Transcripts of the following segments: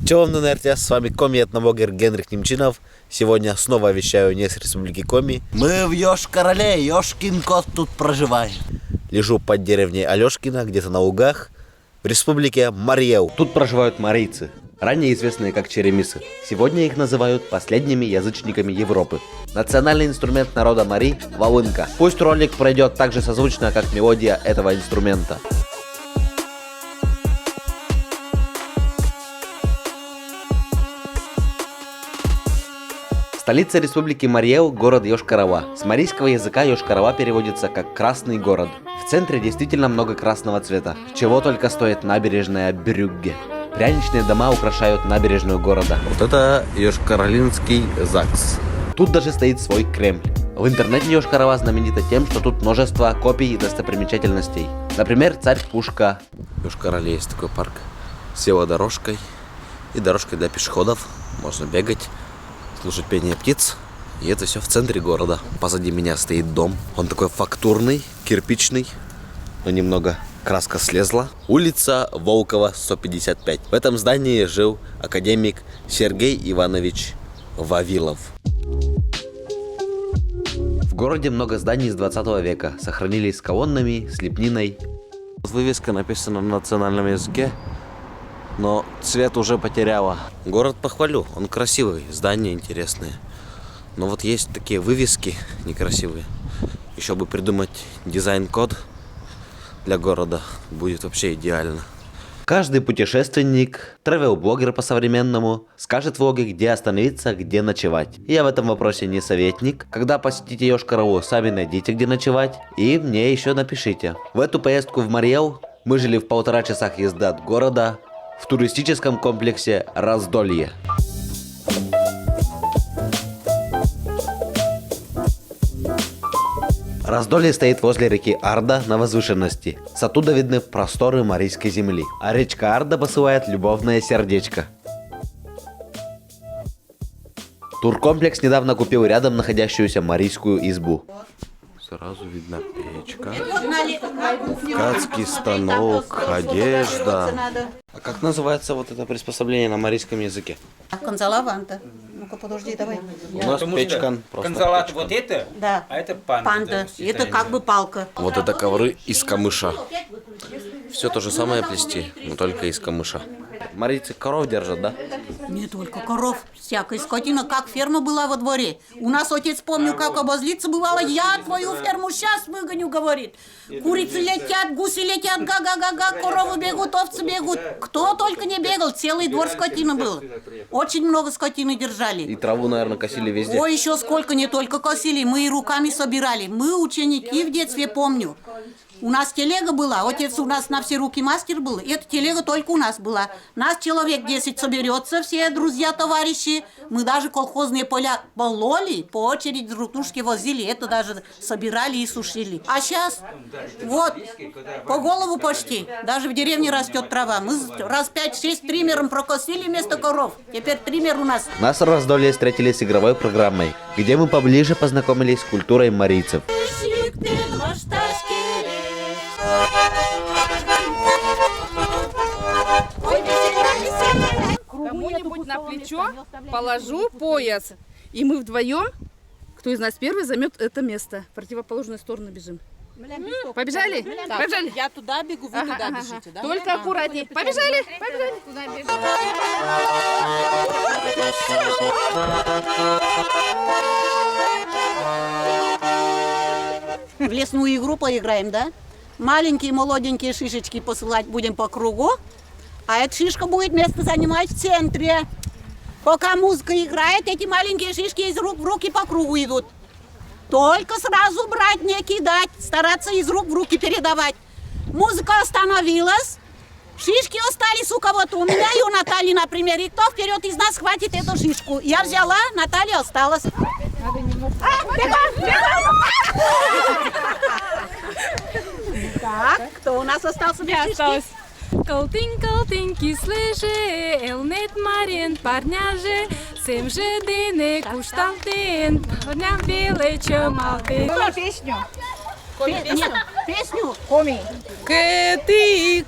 Чего вам НРТ, с вами коми-этноблогер Генрих Немчинов. Сегодня снова вещаю не с Республики Коми. Мы в Йошкар-Оле, Ёшкин кот тут проживает. Лежу под деревней Алешкина, где-то на лугах, в Республике Марьев. Тут проживают марийцы, ранее известные как черемисы. Сегодня их называют последними язычниками Европы. Национальный инструмент народа Мари – волынка. Пусть ролик пройдет так же созвучно, как мелодия этого инструмента. Столица Республики Марьев – город Йошкар-Ола. С марийского языка Йошкар-Ола переводится как «красный город». В центре действительно много красного цвета, чего только стоит набережная Брюгге. Пряничные дома украшают набережную города. Вот это Йошкар-Олинский ЗАГС. Тут даже стоит свой Кремль. В интернете Йошкар-Ола знаменита тем, что тут множество копий и достопримечательностей. Например, царь Пушка. В Йошкар-Оле есть такой парк с велодорожкой и дорожкой для пешеходов. Можно бегать, слушать пение птиц. И это все в центре города. Позади меня стоит дом. Он такой фактурный, кирпичный, но немного краска слезла. Улица Волкова, 155. В этом здании жил академик Сергей Иванович Вавилов. В городе много зданий с 20 века. Сохранились с колоннами, с лепниной. Вывеска написана на национальном языке, но цвет уже потеряла. Город похвалю, он красивый, здания интересные. Но вот есть такие вывески некрасивые. Еще бы придумать дизайн-код для города, будет вообще идеально. Каждый путешественник, тревел-блогер по-современному, скажет в влоге, где остановиться, где ночевать. Я в этом вопросе не советник. Когда посетите Йошкар-Олу, сами найдите, где ночевать, и мне еще напишите. В эту поездку в Марьев мы жили в 1,5 часа езды от города, в туристическом комплексе Раздолье. Раздолье стоит возле реки Арда на возвышенности. С оттуда видны просторы марийской земли. А речка Арда посылает любовное сердечко. Туркомплекс недавно купил рядом находящуюся марийскую избу. Сразу видна печка, ткацкий станок, одежда. А как называется вот это приспособление на марийском языке? Канзалаванта. Ну-ка, подожди, давай. У нас печка. Канзалат вот это, да. А это панда. Панда. Это как бы палка. Вот это ковры из камыша. Все то же самое плести, но только из камыша. Марийцы коров держат, да? Не только коров, всякая скотина, как ферма была во дворе. У нас отец, помню, как обозлиться бывало, я твою ферму сейчас выгоню, говорит. Курицы летят, гуси летят, га-га-га-га, коровы бегут, овцы бегут. Кто только не бегал, целый двор скотины был. Очень много скотины держали. И траву, наверное, косили везде. Ой, еще сколько не только косили, мы и руками собирали. Мы, ученики, в детстве, помню. У нас телега была, отец у нас на все руки мастер был, и эта телега только у нас была. Нас человек 10 соберется, все друзья, товарищи. Мы даже колхозные поля пололи, по очереди друг дружке возили, это даже собирали и сушили. А сейчас, вот, по голову почти, даже в деревне растет трава. Мы раз 5-6 триммером прокосили вместо коров, теперь триммер у нас. Нас в Раздолье встретили с игровой программой, где мы поближе познакомились с культурой марийцев. Кому-нибудь на плечо положу пояс, и мы вдвоем, кто из нас первый займет это место. В противоположную сторону бежим. Побежали? Побежали? Я туда бегу, вы туда бежите, да? Только аккуратнее. Побежали? Побежали? Куда бежим? В лесную игру поиграем, да? Маленькие молоденькие шишечки посылать будем по кругу, а эта шишка будет место занимать в центре. Пока музыка играет, эти маленькие шишки из рук в руки по кругу идут. Только сразу брать, не кидать, стараться из рук в руки передавать. Музыка остановилась, шишки остались у кого-то, у меня и у Натальи, например. И кто вперед из нас хватит эту шишку? Я взяла, Наталья осталась. Так, кто у нас остался без шишки? Калтин, кислеже, елнет марен, парняже, сем же дене кушталтен, парня беле чамалтен. Песню. Нет, песню. Коми. Кэти,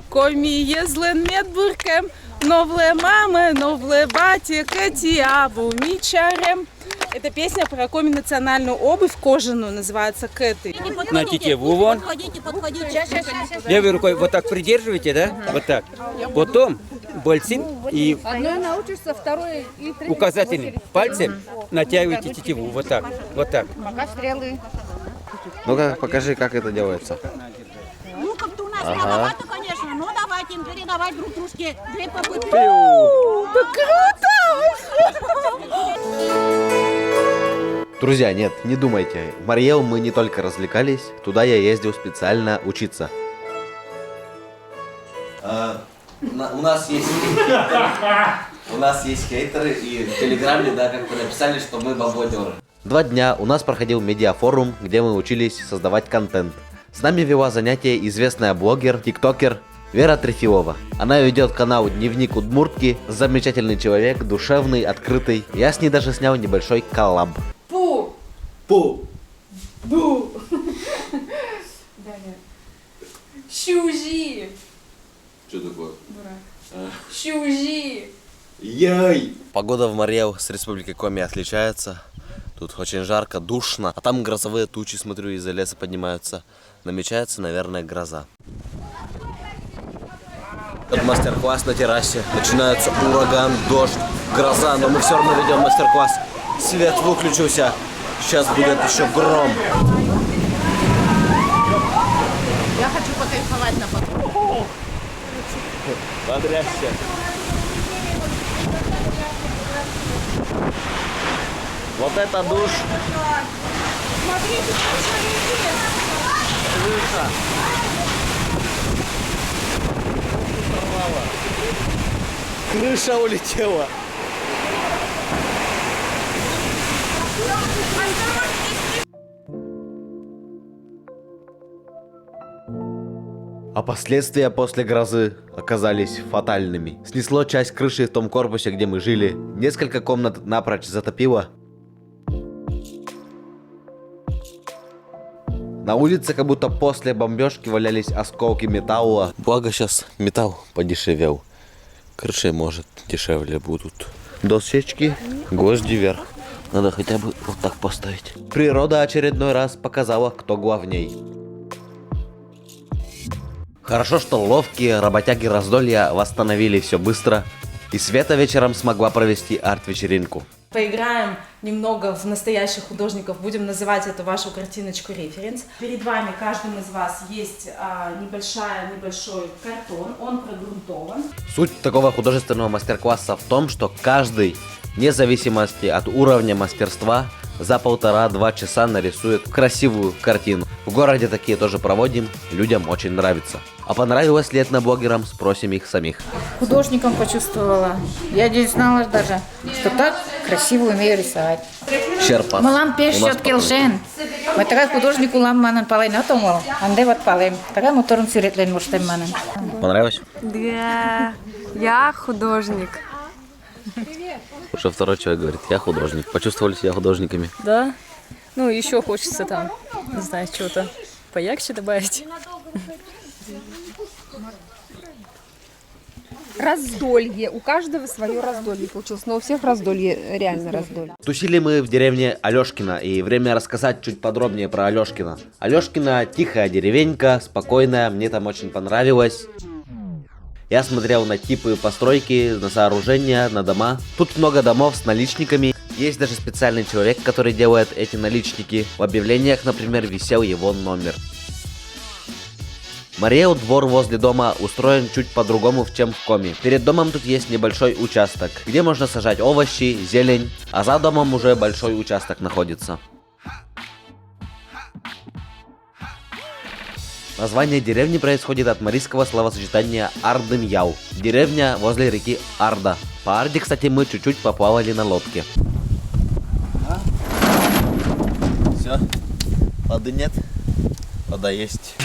коми езлен медбуркем, Новая мама, новая батя, Катиабу, Мичарем. Это песня про комбинациональную обувь кожаную, называется Кэты. На тетиву вон. Подходите. Левой рукой вот так придерживаете, да? Вот так. Потом большим и Одной научишься, второй и третий. указательным пальцем натягиваете тетиву. Вот так. Вот так. Пока стрелы. Ну-ка, покажи, как это делается. Ну, как-то у нас рановато, конечно, но давайте им передавать друг дружке 2 попытки. Друзья, нет, не думайте. В Марьел мы не только развлекались, туда я ездил специально учиться. У нас есть хейтеры, и в Телеграме, да, как-то написали, что мы бабодеры. 2 дня у нас проходил медиафорум, где мы учились создавать контент. С нами вела занятия известная блогер, тиктокер Вера Трефилова. Она ведет канал «Дневник Удмуртки», замечательный человек, душевный, открытый. Я с ней даже снял небольшой коллаб. Пу! Пу! Бу! Щужи! Что такое? Щужи! Яй! Погода в Марьел с Республикой Коми отличается. Тут очень жарко, душно. А там грозовые тучи, смотрю, из-за леса поднимаются. Намечается, наверное, гроза. Тут мастер-класс на террасе. Начинается ураган, дождь, гроза. Но мы все равно ведем мастер-класс. Свет выключился. Сейчас будет еще гром. Я хочу покайфовать на потом. Бодряще. Вот это душ. Смотрите, Крыша. Крыша улетела. А последствия после грозы оказались фатальными. Снесло часть крыши в том корпусе, где мы жили. Несколько комнат напрочь затопило. На улице как будто после бомбежки валялись осколки металла. Благо сейчас металл подешевел. Крыши, может, дешевле будут. Досечки, гвозди вверх. Надо хотя бы вот так поставить. Природа очередной раз показала, кто главней. Хорошо, что ловкие работяги раздолья восстановили все быстро. И Света вечером смогла провести арт-вечеринку. Поиграем немного в настоящих художников, будем называть эту вашу картиночку референс. Перед вами, каждым из вас, есть небольшой картон, он прогрунтован. Суть такого художественного мастер-класса в том, что каждый, вне зависимости от уровня мастерства, за 1,5-2 часа нарисует красивую картину. В городе такие тоже проводим, людям очень нравится. А понравилось ли это блогерам, спросим их самих. Художником почувствовала. Я не знала даже, что так красиво умею рисовать. Черпа. Малам пеш счет келшен. Мы такая художник улам манан палай на том мол. Анде вот палем. Такая мотором сюретлен муштем манан. Понравилось? Да, я художник. Уже второй человек говорит, я художник. Почувствовали себя художниками? Да? Ну, еще хочется там, не знаю, чего-то поярче добавить. Раздолье. У каждого свое раздолье получилось. Но у всех раздолье, реально раздолье. Тусили мы в деревне Алешкино, и время рассказать чуть подробнее про Алешкино. Алешкино тихая деревенька, спокойная, мне там очень понравилось. Я смотрел на типы постройки, на сооружения, на дома. Тут много домов с наличниками. Есть даже специальный человек, который делает эти наличники. В объявлениях, например, висел его номер. Марьел двор возле дома устроен чуть по-другому, чем в Коми. Перед домом тут есть небольшой участок, где можно сажать овощи, зелень, а за домом уже большой участок находится. Название деревни происходит от марийского словосочетания Ардым-Яу. Деревня возле реки Арда. По Арде, кстати, мы чуть-чуть поплавали на лодке. Все, воды нет, вода есть.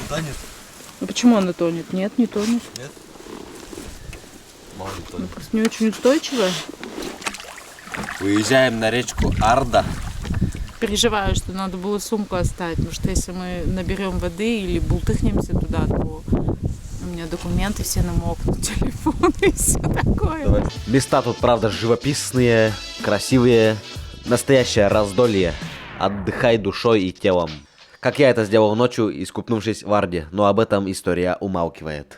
Тонет. Ну почему она тонет? Нет, не тонет. Нет? Она просто не очень устойчивая. Выезжаем на речку Арда. Переживаю, что надо было сумку оставить, потому что если мы наберем воды или бултыхнемся туда, то меня документы все намокнут, телефон и все такое. Места тут, правда, живописные, красивые. Настоящее раздолье. Отдыхай душой и телом. Как я это сделал ночью, искупнувшись в Арде, но об этом история умалкивает.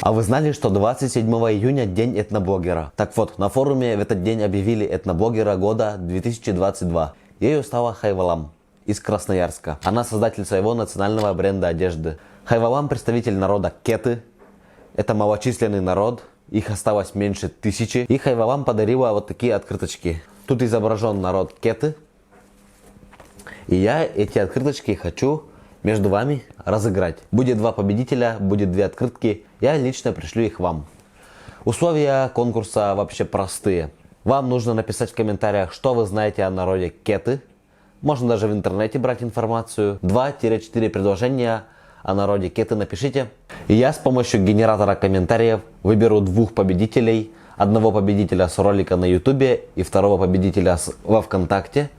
А вы знали, что 27 июня день этноблогера? Так вот, на форуме в этот день объявили этноблогера года 2022. Ею стала Хайвалам из Красноярска. Она создатель своего национального бренда одежды. Хайвалам представитель народа кеты. Это малочисленный народ. Их осталось меньше 1000. И Хайвалам подарила вот такие открыточки. Тут изображен народ кеты. И я эти открыточки хочу между вами разыграть. Будет 2 победителя, будет 2 открытки. Я лично пришлю их вам. Условия конкурса вообще простые. Вам нужно написать в комментариях, что вы знаете о народе кеты. Можно даже в интернете брать информацию. 2-4 предложения о народе кеты напишите. И я с помощью генератора комментариев выберу 2 победителей. Одного победителя с ролика на ютубе и второго победителя во ВКонтакте.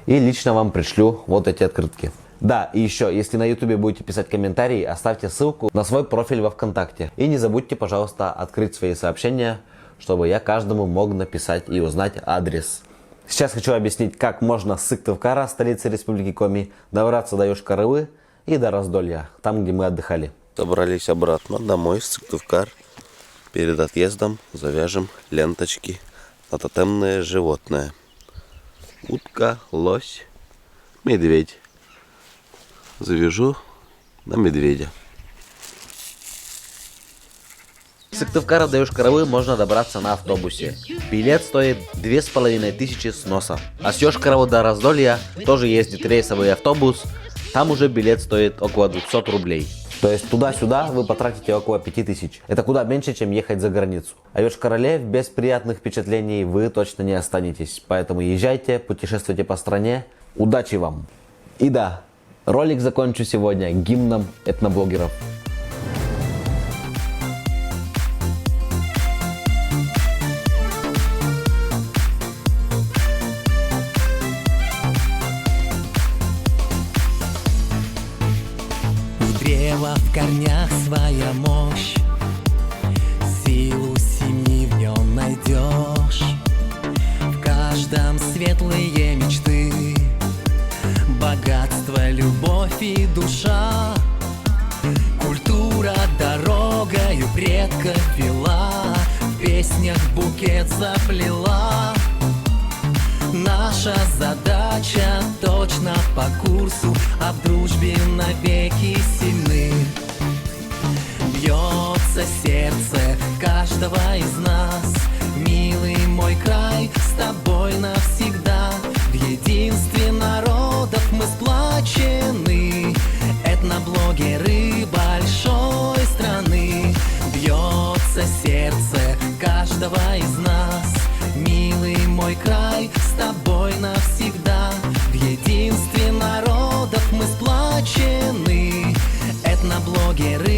И лично вам пришлю вот эти открытки. Да, и еще, если на ютубе будете писать комментарии, оставьте ссылку на свой профиль во ВКонтакте. И не забудьте, пожалуйста, открыть свои сообщения, чтобы я каждому мог написать и узнать адрес. Сейчас хочу объяснить, как можно с Сыктывкара, столицы Республики Коми, добраться до Йошкар-Олы и до Раздолья, там, где мы отдыхали. Собрались обратно домой в Сыктывкар. Перед отъездом завяжем ленточки на тотемное животное. Утка, лось, медведь. Завяжу на медведя. С Сыктывкара до Йошкар-Олы можно добраться на автобусе. Билет стоит 2500 с носа. А с Йошкар-Олы до Раздолья тоже ездит рейсовый автобус. Там уже билет стоит около 200 рублей. То есть туда-сюда вы потратите около 5000. Это куда меньше, чем ехать за границу. А в Йошкар-Оле без приятных впечатлений вы точно не останетесь. Поэтому езжайте, путешествуйте по стране. Удачи вам! И да, ролик закончу сегодня гимном этноблогеров. Древо в корнях своя мощь, силу семьи в нем найдешь. В каждом светлые мечты, богатство, любовь и душа. Культура дорогою предков вела, в песнях букет заплела. Наша задача точно по курсу, а в дружбе навеки сильны. Бьется сердце каждого из нас, милый мой край, с тобой навсегда. В единстве народов мы сплочены, этноблогеры большой страны. Бьется сердце каждого из нас, милый мой край, с тобой навсегда. В единстве народов мы сплочены, этноблогеры